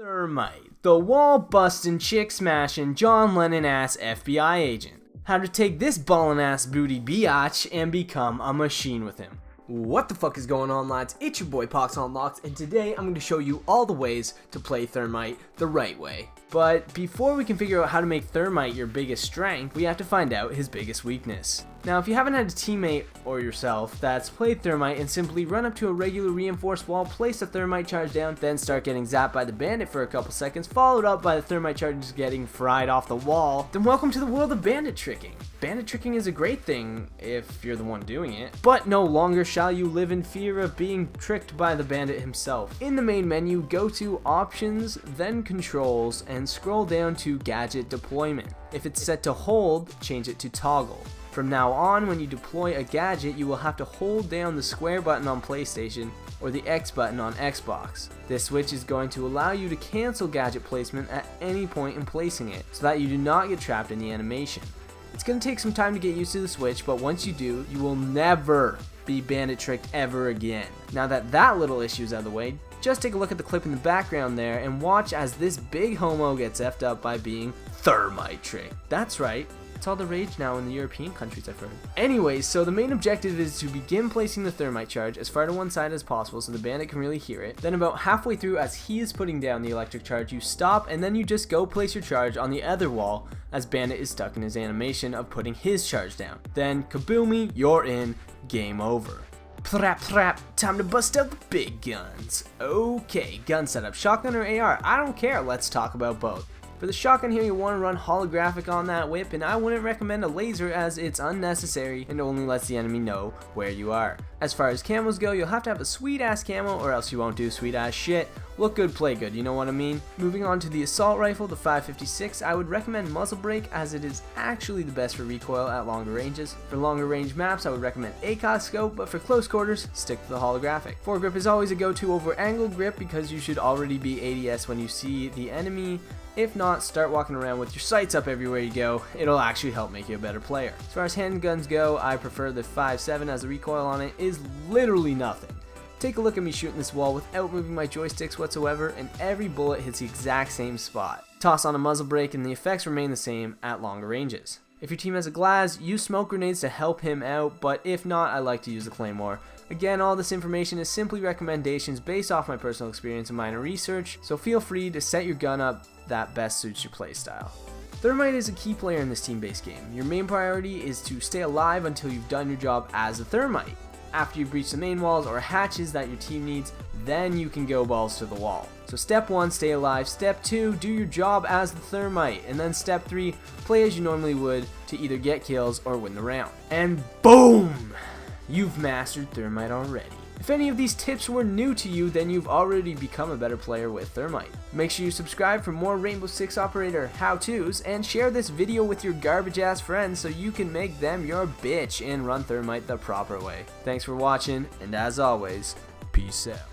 Thermite, the wall-busting, chick-smashing, John Lennon-ass FBI agent. How to take this ballin'-ass booty biatch and become a machine with him. What the fuck is going on, lads? It's your boy Pox Unlocked, and today I'm going to show you all the ways to play Thermite the right way. But before we can figure out how to make Thermite your biggest strength, we have to find out his biggest weakness. Now, if you haven't had a teammate or yourself that's played Thermite and simply run up to a regular reinforced wall, place a Thermite charge down, then start getting zapped by the bandit for a couple seconds, followed up by the Thermite charges getting fried off the wall, then welcome to the world of bandit tricking. Bandit tricking is a great thing if you're the one doing it, but no longer shall you live in fear of being tricked by the bandit himself. In the main menu, go to Options, then Controls, and scroll down to Gadget Deployment. If it's set to hold, change it to Toggle. From now on, when you deploy a gadget, you will have to hold down the square button on PlayStation or the X button on Xbox. This switch is going to allow you to cancel gadget placement at any point in placing it, so that you do not get trapped in the animation. It's going to take some time to get used to the switch, but once you do, you will never be bandit tricked ever again. Now that that little issue is out of the way, just take a look at the clip in the background there and watch as this big homo gets effed up by being Thermite tricked. That's right. It's all the rage now in the European countries, I've heard. Anyways, so the main objective is to begin placing the Thermite charge as far to one side as possible so the bandit can really hear it. Then about halfway through, as he is putting down the electric charge, you stop and then you just go place your charge on the other wall as bandit is stuck in his animation of putting his charge down. Then kaboomy, you're in, game over. Prap prap, time to bust out the big guns. Okay, gun setup, shotgun or AR, I don't care, let's talk about both. For the shotgun here, you want to run holographic on that whip, and I wouldn't recommend a laser as it's unnecessary and only lets the enemy know where you are. As far as camos go, you'll have to have a sweet ass camo or else you won't do sweet ass shit. Look good, play good, you know what I mean? Moving on to the assault rifle, the 5.56, I would recommend muzzle brake as it is actually the best for recoil at longer ranges. For longer range maps, I would recommend ACOG scope, but for close quarters, stick to the holographic. Foregrip is always a go-to over angle grip because you should already be ADS when you see the enemy. If not, start walking around with your sights up everywhere you go. It'll actually help make you a better player. As far as handguns go, I prefer the 5.7 as the recoil on it is literally nothing. Take a look at me shooting this wall without moving my joysticks whatsoever, and every bullet hits the exact same spot. Toss on a muzzle brake and the effects remain the same at longer ranges. If your team has a Glaz, use smoke grenades to help him out, but if not, I like to use the Claymore. Again, all this information is simply recommendations based off my personal experience and minor research, so feel free to set your gun up that best suits your playstyle. Thermite is a key player in this team-based game. Your main priority is to stay alive until you've done your job as a Thermite. After you breach the main walls or hatches that your team needs, then you can go balls to the wall. So step 1, stay alive. Step 2, do your job as the Thermite. And then step 3, play as you normally would to either get kills or win the round. And boom! You've mastered Thermite already. If any of these tips were new to you, then you've already become a better player with Thermite. Make sure you subscribe for more Rainbow Six Operator how-tos, and share this video with your garbage-ass friends so you can make them your bitch and run Thermite the proper way. Thanks for watching, and as always, peace out.